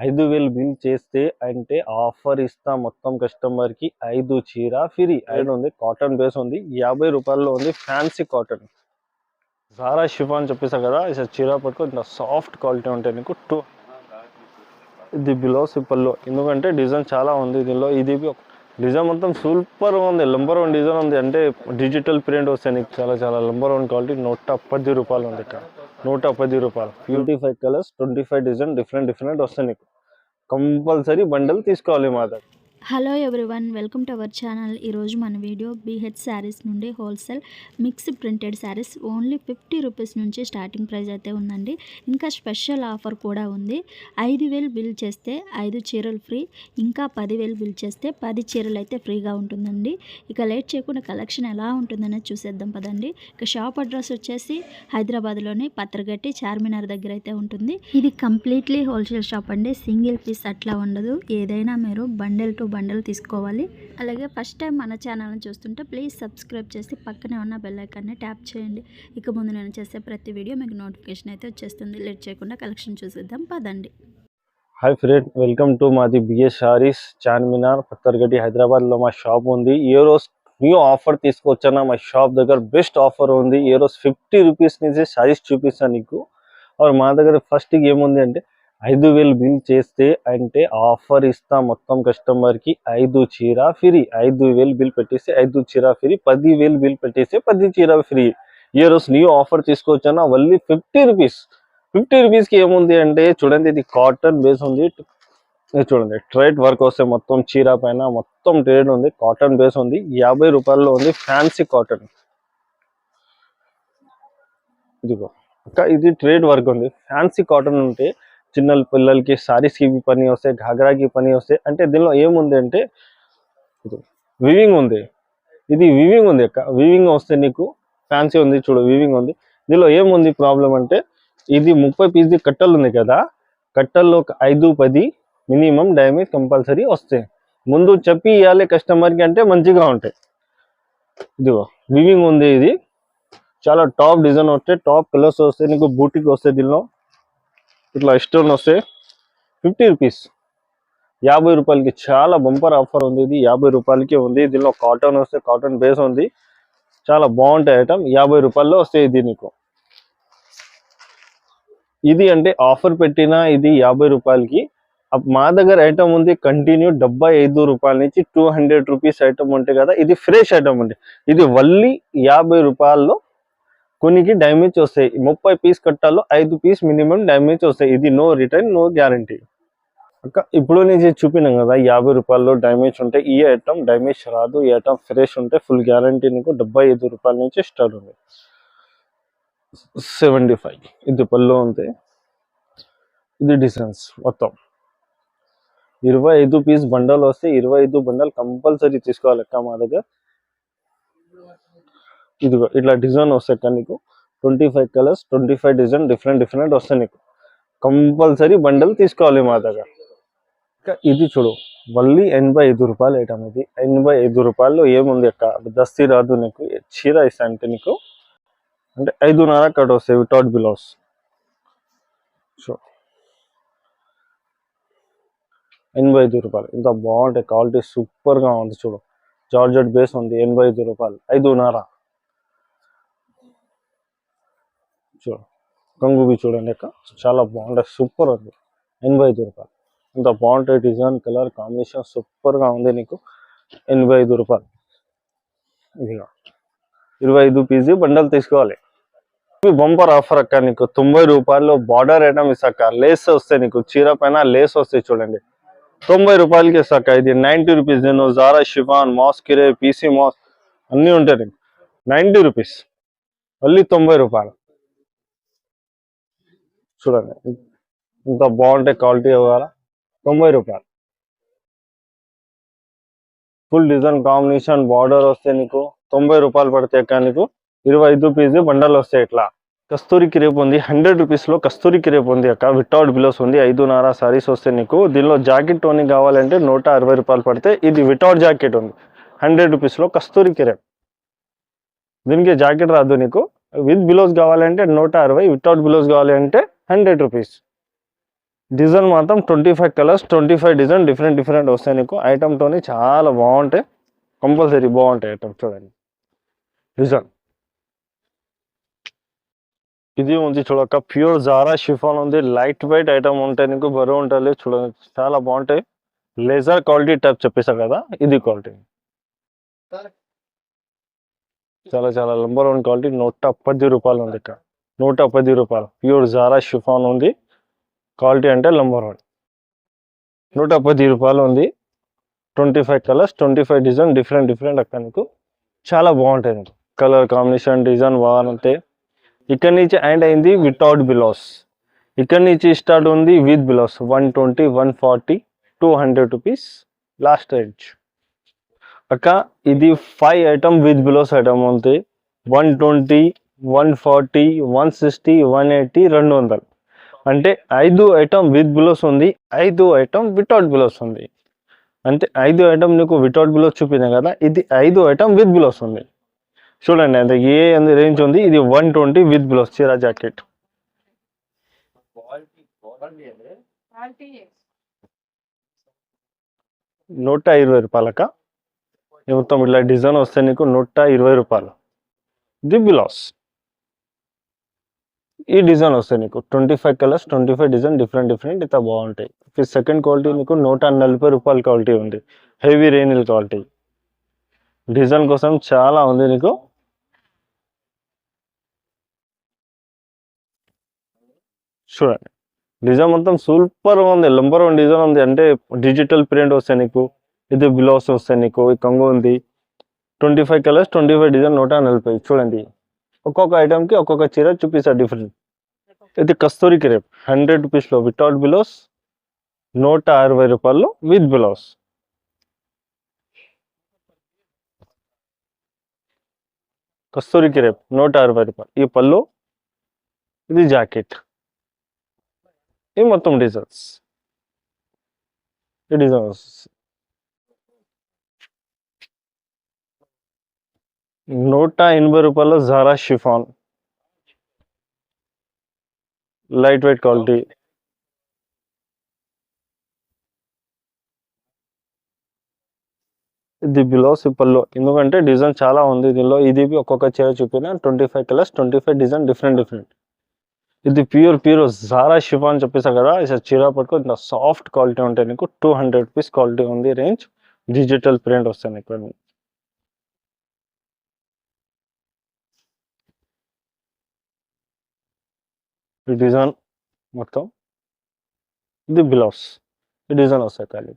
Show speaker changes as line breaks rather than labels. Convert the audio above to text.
5,000 bill చేస్తే అంటే offer ఇస్తా మొత్తం కస్టమర్ కి 5 చీర ఫ్రీ. ఉంది కాటన్ బేస్ ఉంది 50 రూపాయల్లో ఉంది ఫ్యాన్సీ కాటన్ జారా షిఫాన్ చెప్పేసా కదా చీర పట్టుకో ఇంత సాఫ్ట్ క్వాలిటీ ఉంటాయి నీకు. ఇది బ్లౌజ్ పల్లో ఎందుకంటే డిజైన్ చాలా ఉంది దీనిలో. ఇది డిజైన్ మొత్తం సూపర్గా ఉంది, నంబర్ 1 డిజైన్ ఉంది. అంటే డిజిటల్ ప్రింట్ వస్తాయి నీకు చాలా చాలా నంబర్ 1 క్వాలిటీ. 110 రూపాయలు ఉంది ఇక్కడ, 110 రూపాయలు. 25 కలర్స్ 25 డిజైన్ డిఫరెంట్ వస్తాయి నీకు. కంపల్సరీ బండల్ తీసుకోవాలి మా దగ్గర.
Hello everyone, welcome to our channel. ఈరోజు మన వీడియో బీహెచ్ శారీస్ నుండి wholesale mixed printed saris only 50 rupees నుంచి స్టార్టింగ్ ప్రైస్ అయితే ఉందండి. ఇంకా స్పెషల్ ఆఫర్ కూడా ఉంది. 5,000 బిల్ చేస్తే 5 చీరలు ఫ్రీ, ఇంకా 10,000 బిల్ చేస్తే 10 చీరలు అయితే ఫ్రీగా ఉంటుందండి. ఇక లేట్ చేయకుండా కలెక్షన్ ఎలా ఉంటుందనేది చూసేద్దాం పదండి. ఇక షాప్ అడ్రస్ వచ్చేసి హైదరాబాద్లోని పత్రగట్టి చార్మినార్ దగ్గర అయితే ఉంటుంది. ఇది కంప్లీట్లీ హోల్సేల్ షాప్ అండి, సింగిల్ పీస్ అట్లా ఉండదు. ఏదైనా మీరు బండెల్ టు బండల్ తీసుకోవాలి. అలాగే ఫస్ట్ టైం మన ఛానల్ని చూస్తుంటే ప్లీజ్ సబ్స్క్రైబ్ చేసి పక్కనే ఉన్న బెల్ ఐకాన్ని ట్యాప్ చేయండి. ఇక ముందు నేను చేసే ప్రతి వీడియో మీకు నోటిఫికేషన్ అయితే వచ్చేస్తుంది. లేట్ చేయకుండా కలెక్షన్ చూసేద్దాం పదండి.
హాయ్ ఫ్రెండ్, వెల్కమ్ టు మాది బిఎస్ శారీస్ చార్మినార్ పత్తర్గడ్డి హైదరాబాద్లో మా షాప్ ఉంది. ఏ రోజు న్యూ ఆఫర్ తీసుకొచ్చానా మా షాప్ దగ్గర బెస్ట్ ఆఫర్ ఉంది. ఏ రోజు 50 రూపీస్ నుంచి శారీస్ చూపిస్తాను నీకు. మా దగ్గర ఫస్ట్ ఏముంది అంటే 5,000 బిల్ చేస్తే అంటే ఆఫర్ ఇస్తా మొత్తం కస్టమర్కి 5 చీర ఫ్రీ. 5,000 బిల్ పెట్టేస్తే 5 చీర ఫ్రీ. 10,000 బిల్ పెట్టేస్తే 10 చీర ఫ్రీ. ఏ రోజు న్యూ ఆఫర్ తీసుకొచ్చానా ఓన్లీ 50 రూపీస్. 50 రూపీస్కి ఏముంది అంటే చూడండి, ఇది కాటన్ బేస్ ఉంది. చూడండి ట్రేడ్ వర్క్ వస్తే మొత్తం చీర పైన మొత్తం ట్రేడ్ ఉంది. కాటన్ బేస్ ఉంది 50 రూపాయల్లో ఉంది ఫ్యాన్సీ కాటన్. ఇదిగో ఇది ట్రేడ్ వర్క్ ఉంది. ఫ్యాన్సీ కాటన్ ఉంటే చిన్న పిల్లలకి సారీస్కి పని వస్తాయి, ఘాగ్రాకి పని వస్తాయి. అంటే దీనిలో ఏముంది అంటే వివింగ్ ఉంది. ఇది వివింగ్ ఉంది అక్క, వివింగ్ వస్తే నీకు ఫ్యాన్సీ ఉంది. చూడు వివింగ్ ఉంది. దీనిలో ఏముంది ప్రాబ్లం అంటే ఇది 30 పీస్ది కట్టలు ఉంది కదా, కట్టల్లో 5-10 మినిమం డ్యామేజ్ కంపల్సరీ వస్తాయి. ముందు చెప్పి ఇవ్వాలి కస్టమర్కి అంటే మంచిగా ఉంటాయి. ఇదిగో వివింగ్ ఉంది. ఇది చాలా టాప్ డిజైన్ వస్తాయి, టాప్ కలర్స్ వస్తాయి నీకు. బూటికి వస్తాయి దీనిలో ఇట్లా స్టోన్ వస్తే 50 రూపీస్ 50 రూపాయలకి చాలా బంపర్ ఆఫర్ ఉంది. ఇది 50 రూపాయలకి ఉంది. దీనిలో కాటన్ వస్తే కాటన్ బేస్ ఉంది. చాలా బాగుంటాయి ఐటమ్. 50 రూపాయల్లో వస్తాయి ఇది నీకు. ఇది అంటే ఆఫర్ పెట్టిన ఇది 50 రూపాయలకి. మా దగ్గర ఐటమ్ ఉంది కంటిన్యూ 75 రూపాయల నుంచి 200 రూపీస్ ఐటమ్ ఉంటాయి కదా. ఇది ఫ్రెష్ ఐటమ్ ఉంది. ఇది వల్లి 50 రూపాయల్లో కొన్నికి డ్యామేజ్ వస్తాయి. 30 పీస్ కట్టాలో 5 పీస్ మినిమం డ్యామేజ్ వస్తాయి. ఇది నో రిటర్న్ నో గ్యారంటీ అక్క. ఇప్పుడు నేను చూపినాం కదా 50 రూపాయల్లో డ్యామేజ్ ఉంటాయి. ఈ ఐటమ్ డ్యామేజ్ రాదు. ఈ ఐటమ్ ఫ్రెష్ ఉంటే ఫుల్ గ్యారంటీ నీకు. 75 రూపాయల నుంచి స్టార్ట్ ఉంది. 75 ఇది పళ్ళు ఉంది. ఇది డిజైన్స్ మొత్తం 25 పీస్ బండల్ వస్తే 25 బండల్ కంపల్సరీ తీసుకోవాలి అక్క మా దగ్గర. ఇదిగో ఇట్లా డిజైన్ వస్తాయి నీకు. 25 కలర్స్ 25 డిజైన్ డిఫరెంట్ వస్తాయి నీకు. కంపల్సరీ బండల్ తీసుకోవాలి మా దగ్గర. ఇది చూడు మళ్ళీ 85 రూపాయలు ఐటమ్. ఇది 85 రూపాయల్లో ఏముంది అక్క, దస్తీ రాదు నీకు. చీర ఇస్తా అంటే నీకు అంటే 5.5 కట్ వస్తాయి వితౌట్ బ్లౌజ్. సో 85 రూపాయలు ఇంత బాగుంటాయి. క్వాలిటీ సూపర్గా ఉంది. చూడు జార్జెట్ బేస్ ఉంది. 85 రూపాయలు 5.5. చూడు కంగుబి చూడండి అక్క, చాలా బాగుంటాయి. సూపర్ ఉంది. 85 రూపాయలు ఇంత బాగుంటాయి. డిజైన్ కలర్ కాంబినేషన్ సూపర్గా ఉంది నీకు. 85 రూపాయలు. ఇదిగా 25 పీజీ బండల్ తీసుకోవాలి. బంపర్ ఆఫర్ అక్క నీకు. 90 రూపాయల్లో బార్డర్ ఐటమ్ ఇస్తాక. లేస్ వస్తాయి నీకు, చీర పైన లేస్ వస్తాయి చూడండి. 90 రూపాయలకి ఇస్తాక. ఇది 90 రూపీస్. నేను జారా షిఫాన్ మాస్కిరే పీసీ మాస్ అన్నీ ఉంటాయి నీకు. 90 రూపీస్ మళ్ళీ 90 రూపాయలు. చూడండి ఇంత బాగుంటాయి క్వాలిటీ ఇవ్వాలా. 90 రూపాయలు ఫుల్ డిజైన్ కాంబినేషన్ బార్డర్ వస్తే నీకు 90 రూపాయలు పడతాయి అక్క నీకు. 25 పీస్ బండల్ వస్తాయి. ఇట్లా కస్తూరికి రేపు ఉంది 100 రూపీస్లో. కస్తూరికి రేపు ఉంది అక్క, వితౌట్ బ్లౌజ్ ఉంది. 5.5 సారీస్ వస్తాయి నీకు. దీనిలో జాకెట్ టోనీ కావాలంటే 160 రూపాయలు పడితే. ఇది వితౌట్ జాకెట్ ఉంది 100 రూపీస్లో కస్తూరికి రేపు. దీనికి జాకెట్ రాదు నీకు. విత్ బ్లౌజ్ కావాలంటే 160, వితౌట్ బ్లౌజ్ కావాలంటే 100 రూపీస్. డిజైన్ మాత్రం 25 కలర్స్ 25 డిజైన్ డిఫరెంట్ వస్తాయి నీకు. ఐటమ్తోని చాలా బాగుంటాయి, కంపల్సరీ బాగుంటాయి ఐటమ్. చూడండి డిజైన్ ఇది ఉంది చూడక, ప్యూర్ జారా షిఫాన్ ఉంది, లైట్ వెయిట్ ఐటమ్ ఉంటాయి నీకు, బరువు ఉంటుంది. చూడండి చాలా బాగుంటాయి. లేజర్ క్వాలిటీ టైప్ చెప్పేసా కదా, ఇది క్వాలిటీ చాలా నంబర్ 1 క్వాలిటీ. 110 రూపాయలు ఉంది ఇక్కడ, 110 రూపాయలు. ప్యూర్ జారా షిఫాన్ ఉంది, క్వాలిటీ అంటే నంబర్ 1. 110 రూపాయలు ఉంది. 25 కలర్స్ 25 డిజైన్ డిఫరెంట్ అక్కడ నీకు చాలా బాగుంటాయి నీకు. కలర్ కాంబినేషన్ డిజైన్ బాగుంటాయి. ఇక్కడ నుంచి ఎండ్ అయింది వితౌట్ బిలోస్, ఇక్కడ నుంచి స్టార్ట్ ఉంది విత్ బిలోస్. 120 140 200 రూపీస్ లాస్ట్ రేంజ్ అక్క. ఇది 5 ఐటమ్ విత్ బిలోస్ ఐటమ్ ఉంది. 120 140 160 180 200 అంటే 5 ఐటమ్ విత్ బిలోస్ ఉంది, 5 ఐటమ్ వితౌట్ బిలోస్ ఉంది. అంటే 5 ఐటమ్ నీకు వితౌట్ బిలోస్ చూపినా కదా, ఇది 5 ఐటమ్ విత్ బిలోస్ ఉంది. చూడండి అంటే ఏ రేంజ్ ఉంది. ఇది 120 విత్ బిలోస్ చీరా జాకెట్. ₹120 మొత్తం ఇట్లా డిజైన్ వస్తే నీకు ₹120. ది బిలాస్ ఈ డిజైన్ వస్తాయి నీకు 25 కలర్స్ 25 డిజైన్ డిఫరెంట్ ఇట్లా బాగుంటాయి. సెకండ్ క్వాలిటీ నీకు ₹140 క్వాలిటీ ఉంది, హెవీ రేనిల్ క్వాలిటీ. డిజైన్ కోసం చాలా ఉంది నీకు. చూడండి డిజైన్ మొత్తం సూపర్ ఉంది, నంబర్ 1 డిజైన్ ఉంది. అంటే డిజిటల్ ప్రింట్ వస్తాయి నీకు, ఇది బ్లౌజ్ వస్తాయి నీకు, ఈ కొంగు ఉంది. 25 కలర్స్ 25 డిజైన్ 140. చూడండి ఒక్కొక్క ఐటమ్కి ఒక్కొక్క చీర చూపిస్తారు డిఫరెంట్. ఇది కస్తూరి క్రేప్ 100 రూపీస్లో వితౌట్ బిలోస్, ₹160 విత్ బిలోస్. Kasturi crepe ₹160. ఈ పళ్ళు, ఇది జాకెట్, ఈ మొత్తం డిజైన్స్. ఈ designs ₹180 Zara chiffon, light weight quality. ఇది బిలోస్ పళ్ళు, ఎందుకంటే డిజైన్ చాలా ఉంది దీనిలో. ఇది ఒక్కొక్క చీర చూపిన 25 కలర్స్ 25 డిజైన్ డిఫరెంట్. ఇది ప్యూర్ జారా షిఫాన్ చెప్పేసా కదా. చీర పట్టుకో, ఇంత సాఫ్ట్ క్వాలిటీ ఉంటాయి నీకు. 200 రూపీస్ క్వాలిటీ ఉంది రేంజ్. డిజిటల్ ప్రింట్ వస్తాయి నీకు. ఈ డిజైన్ మొత్తం, ఇది బ్లౌజ్, ఈ డిజైన్ వస్తాయి ఖాళీ.